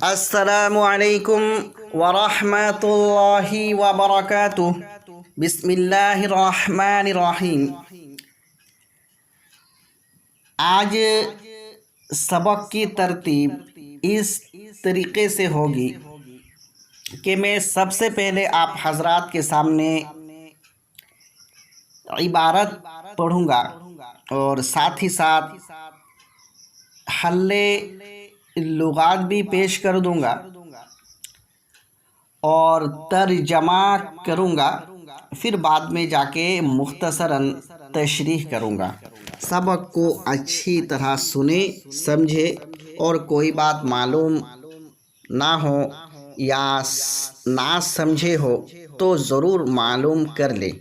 السلام علیکم ورحمۃ اللہ وبرکاتہ۔ بسم اللہ الرحمن الرحیم۔ آج سبق کی ترتیب اس طریقے سے ہوگی کہ میں سب سے پہلے آپ حضرات کے سامنے عبارت پڑھوں گا اور ساتھ ہی ساتھ حل لغات بھی پیش کر دوں گا اور ترجمہ کروں گا، پھر بعد میں جا کے مختصراً تشریح کروں گا۔ سبق کو اچھی طرح سنیں، سمجھے، اور کوئی بات معلوم نہ ہو یا نہ سمجھے ہو تو ضرور معلوم کر لے۔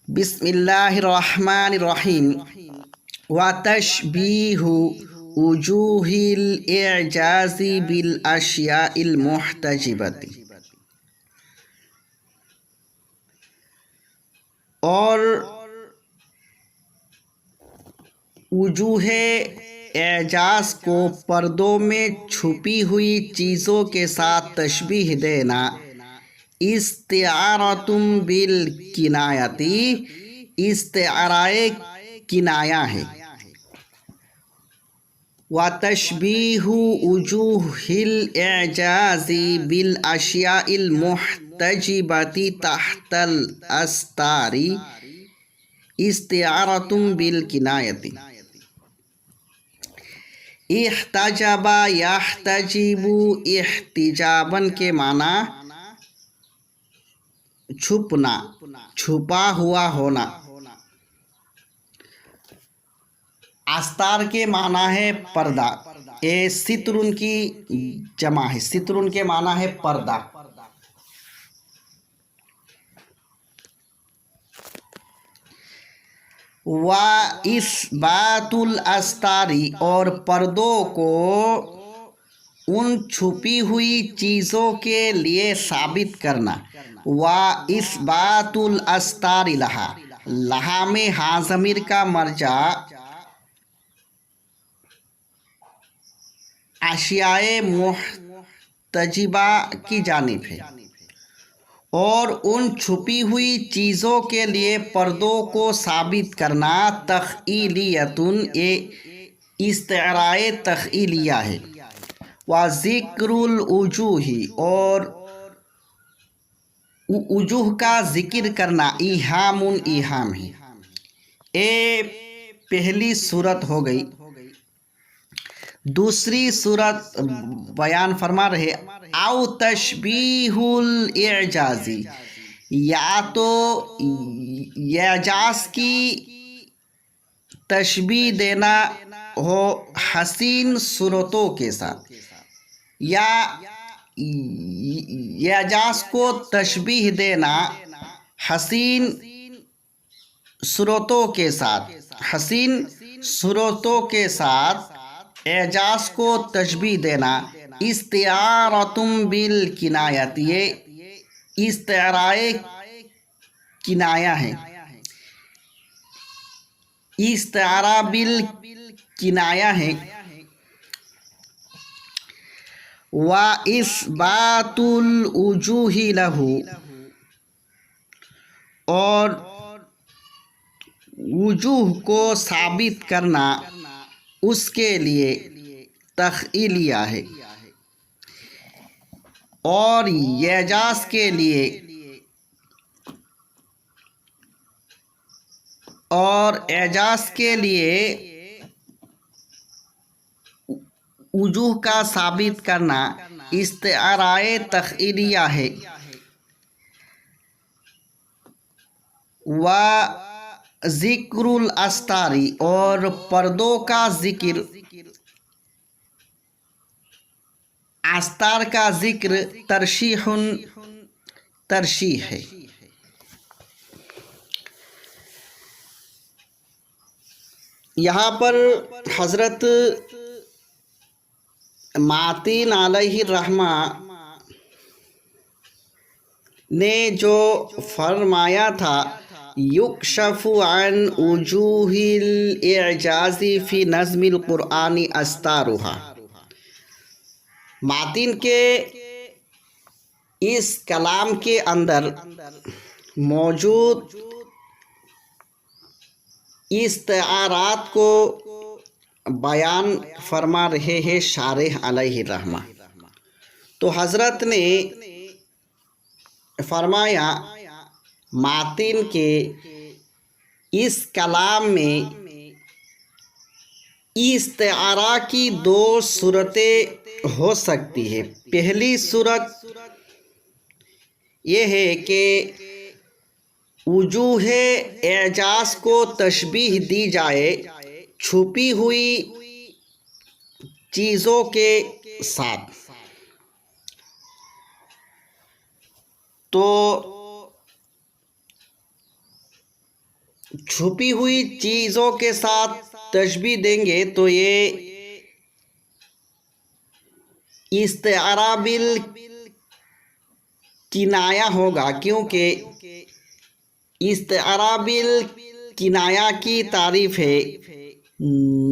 بسم اللہ الرحمن الرحیم۔ وتشبیہ وجوہ الاعجاز بالاشیاء المحتجبۃ، اور وجوہ اعجاز کو پردوں میں چھپی ہوئی چیزوں کے ساتھ تشبیہ دینا استعارۃ بالکنایۃ، استعارۂ کنایہ ہے۔ وتشبیہ وجوہ الاعجاز بالاشیاء المحتجبۃ تحت الاستار استعارۃ بالکنایۃ۔ احتجب یحتجب احتجاباً کے معنی چھپنا، چھپا ہوا ہونا۔ استار کے معنی ہے پردہ، سترن کی جمع ہے، سترن کے معنی ہے پردہ۔ وَإِثْبَاتُ الْأَسْتَارِ، اور پردوں کو ان چھپی ہوئی چیزوں کے لیے ثابت کرنا۔ وَإِثْبَاتُ الْأَسْتَارِ لَهَا، لہا میں ہاں ضمیر کا مرجع اشیاء محتجبہ کی جانب ہے، اور ان چھپی ہوئی چیزوں کے لیے پردوں کو ثابت کرنا تخیلیۃ، استعارۂ تخیلیہ ہے۔ وذکر الوجوہ، اور وجوہ کا ذکر کرنا ایہام، ایہام ہے۔ پہلی صورت ہو گئی۔ دوسری صورت بیان فرما رہے او تشبیہ الاعجاز، یا تو اعجاز کی تشبیہ دینا ہو حسین صورتوں کے ساتھ، یا اعجاز کو تشبیہ دینا حسین صورتوں کے ساتھ، حسین صورتوں کے ساتھ اعجاز کو تشبیہ دینا استعارۃ بالکنایۃ، یہ استعارۂ کنایہ ہے، استعارہ بالکنایہ ہے۔ وَإِثْبَاتُ الْوُجُوهِ لَهُ، اور وجوہ کو ثابت کرنا اس کے لیے تخیلیہ ہے، اور اعجاز کے لیے، اور اعجاز کے لیے وجوہ کا ثابت کرنا استعارۂ تخیلیہ ہے۔ ذکر الاستار، اور پردوں کا ذکر، استار کا ذکر ترشیح، ترشیح ہے۔ یہاں پر حضرت ماتین علیہ الرحمہ نے جو فرمایا تھا یکشف عن وجوہ الاعجاز فی نظم القرآن استارها، ماتن کے اس کلام کے اندر موجود استعارات کو بیان فرما رہے ہیں شارح علیہ الرحمہ۔ تو حضرت نے فرمایا ماتن کے اس کلام میں استعارہ کی دو صورتیں ہو سکتی ہے۔ پہلی صورت یہ ہے کہ وجوہ اعجاز کو تشبیہ دی جائے چھپی ہوئی چیزوں کے ساتھ۔ تو چھپی ہوئی چیزوں کے ساتھ تشبیہ دیں گے تو یہ استعارہ بالکنایہ ہوگا، کیونکہ استعارہ بالکنایہ کی تعریف ہے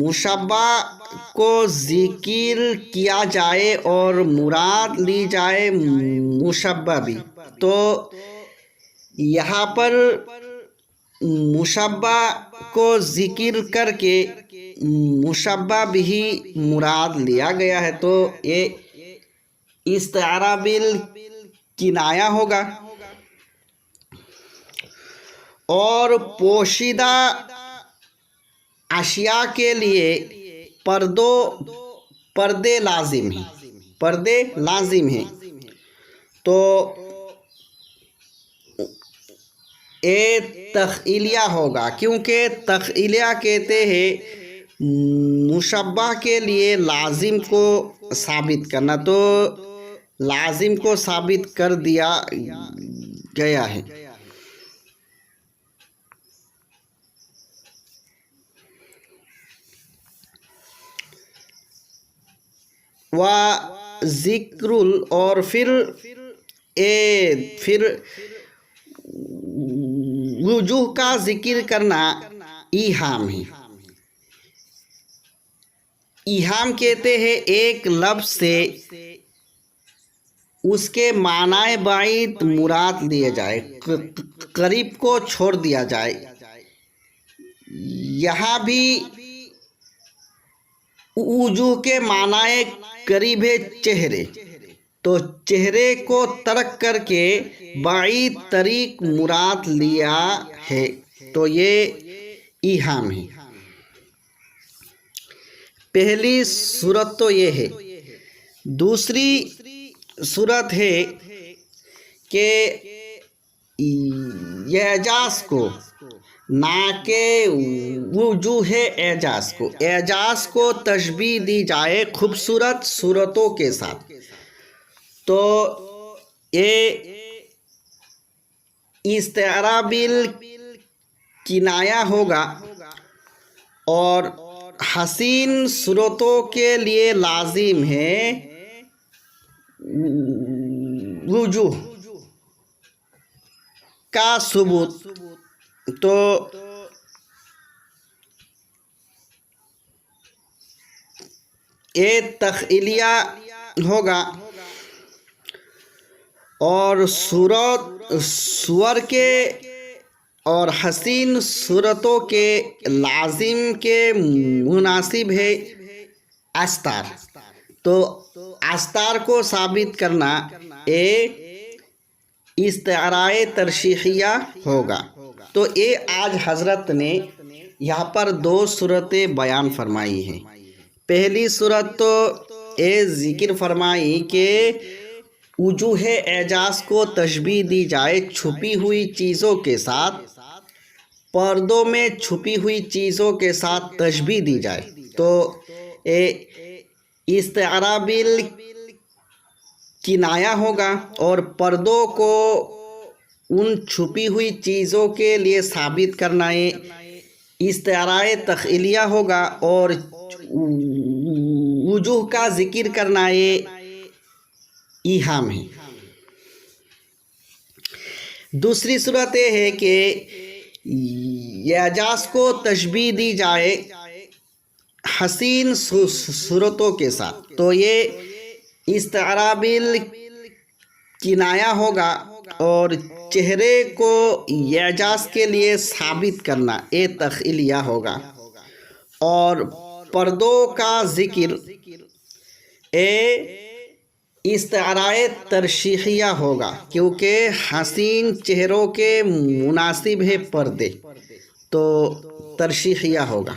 مشبہ کو ذکر کیا جائے اور مراد لی جائے مشبہ بھی۔ تو یہاں پر مشبہ کو ذکر کر کے مشبہ بھی مراد لیا گیا ہے، تو یہ استعارہ بالکنایہ ہوگا۔ اور پوشیدہ اشیاء کے لیے پردے لازم ہیں، تو یہ تخیلیہ ہوگا، کیونکہ تخیلیہ کہتے ہیں مشبہ کے لیے لازم کو ثابت کرنا، تو لازم کو ثابت کر دیا گیا ہے۔ ذکر اور پھر وجوہ کا ذکر کرنا ایہام ہے۔ ایہام کہتے ہیں ایک لفظ سے اس کے معنی بعید مراد لیے جائے، قریب کو چھوڑ دیا جائے۔ یہاں بھی وجوہ کے معنی قریب ہے چہرے، تو چہرے کو ترک کر کے بعید طریق مراد لیا ہے، تو یہ ایہام ہے۔ پہلی صورت تو یہ ہے۔ دوسری صورت ہے کہ اعجاز کو، نہ کہ وجوہ اعجاز کو تشبیہ دی جائے خوبصورت صورتوں کے ساتھ، تو یہ استعارہ بالکنایہ ہوگا۔ اور حسین صورتوں کے لیے لازم ہے وجوہ کا ثبوت، تو یہ تخیلیہ ہوگا۔ اور سور کے اور حسین صورتوں کے لازم کے مناسب ہے استار، تو استار کو ثابت کرنا یہ استعارہ ترشیحیہ ہوگا۔ تو یہ آج حضرت نے یہاں پر دو صورتیں بیان فرمائی ہیں۔ پہلی صورت تو یہ ذکر فرمائی کہ وجوہ اعجاز کو تشبیہ دی جائے چھپی ہوئی چیزوں کے ساتھ، پردوں میں چھپی ہوئی چیزوں کے ساتھ تشبیہ دی جائے، تو استعارہ بالکنایہ ہوگا۔ اور پردوں کو ان چھپی ہوئی چیزوں کے لیے ثابت کرنا یہ استعارہ تخیلیہ ہوگا۔ اور وجوہ کا ذکر کرنا یہ ایہام ہے۔ دوسری صورت یہ ہے کہ اعجاز کو تشبیہ دی جائے حسین صورتوں کے ساتھ، تو یہ استعارہ کنایا ہوگا اور چہرے کو اعجاز کے لیے ثابت کرنا تخیلیہ ہوگا، اور پردوں کا ذکر استعارہ ترشیحیہ ہوگا، کیونکہ حسین چہروں کے مناسب ہے پردے، تو ترشیحیہ ہوگا۔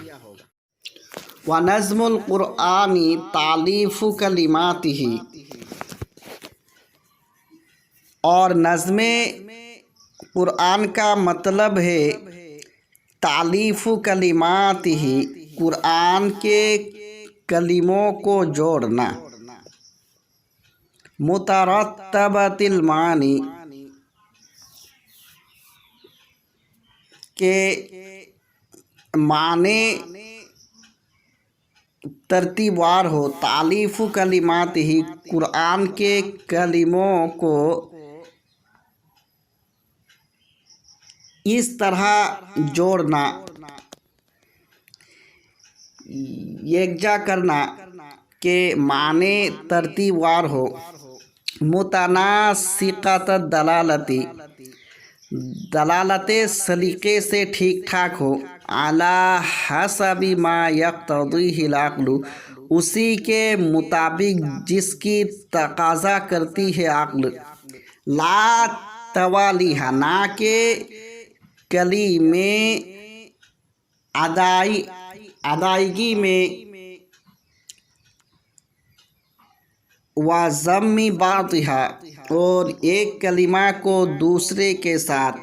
وَنَظْمُ الْقُرْآنِ تَأْلِيفُ كَلِمَاتِهِ، اور نظم قرآن کا مطلب ہے تالیف کلماتہ، قرآن کے کلموں کو جوڑنا، مترتبۃ المعانی، کے معنی ترتیب وار ہو، تالیف کلماتہ، قرآن کے کلموں کو اس طرح جوڑنا، یکجا کرنا کہ معنی ترتیب وار ہو، متناسقۃ الدلالۃ، دلالت سلیقے سے ٹھیک ٹھاک ہو، علی حسب ما یقتضیہ العقل، اسی کے مطابق جس کی تقاضا کرتی ہے عقل، لا توالیہ، نہ کہ کلی میں ادائیگی میں، وَضَمِّ بَعْضِہَا، اور ایک کلمہ کو دوسرے کے ساتھ،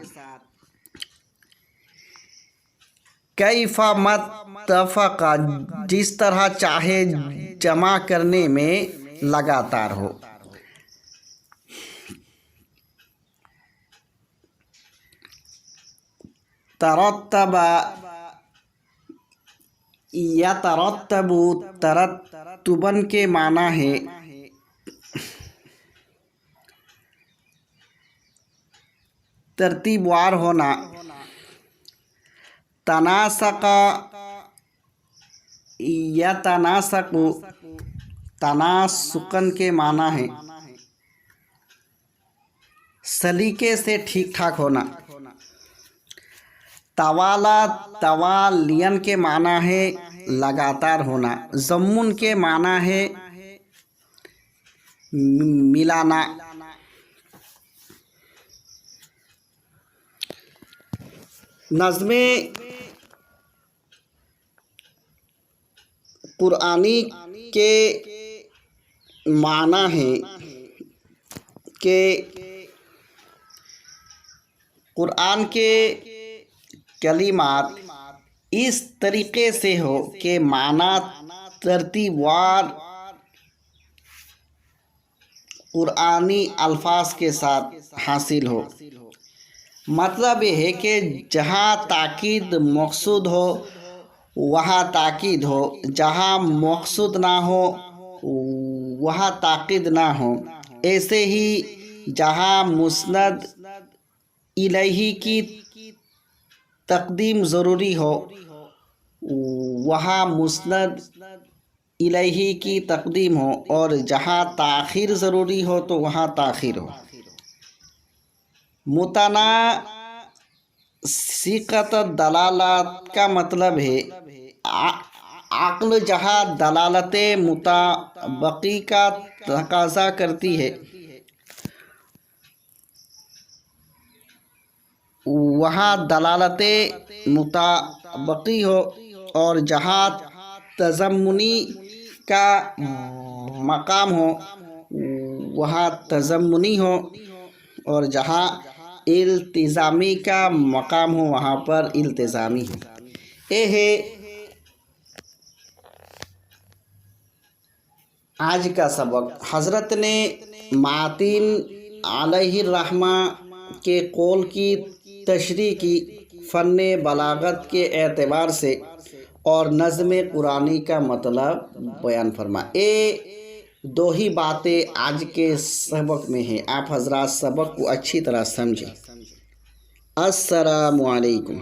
کیف ما اتفق، جس طرح چاہے جمع کرنے میں لگاتار ہو۔ ترتب یترتب، ترتباً کے معنی ہے ترتیب وار ہونا، تناسق یتناسق، تناسقاً کے معنی ہے سلیقے سے ٹھیک ٹھاک ہونا، توالا توالیاً کے معنی ہے لگاتار ہونا، ضمن کے معنی ہے ملانا۔ نظم قرآنی کے معنی ہے کہ قرآن کے کلمات اس طریقے سے ہو کہ معنی ترتیب وار قرآنی الفاظ کے ساتھ حاصل ہو۔ مطلب یہ ہے کہ جہاں تاکید مقصود ہو وہاں تاکید ہو، جہاں مقصود نہ ہو وہاں تاکید نہ ہو، ایسے ہی جہاں مسند الیہ کی تقدیم ضروری ہو وہاں مسند الیہ کی تقدیم ہو، اور جہاں تاخیر ضروری ہو تو وہاں تاخیر ہو۔ متناسقۃ الدلالات کا مطلب ہے عقل جہاں دلالت مطابقی کا تقاضا کرتی ہے وہاں دلالت مطابقی ہو، اور جہاں تضمنی کا مقام ہو وہاں تضمنی ہو، اور جہاں التزامی کا مقام ہو وہاں پر التزامی ہو۔ یہ ہے آج کا سبق۔ حضرت نے معتین علیہ الرحمہ کے قول کی تشریح کی فن بلاغت کے اعتبار سے، اور نظم قرآنی کا مطلب بیان فرما۔ دو ہی باتیں آج کے سبق میں ہیں، آپ حضرات سبق کو اچھی طرح سمجھیں۔ السلام علیکم۔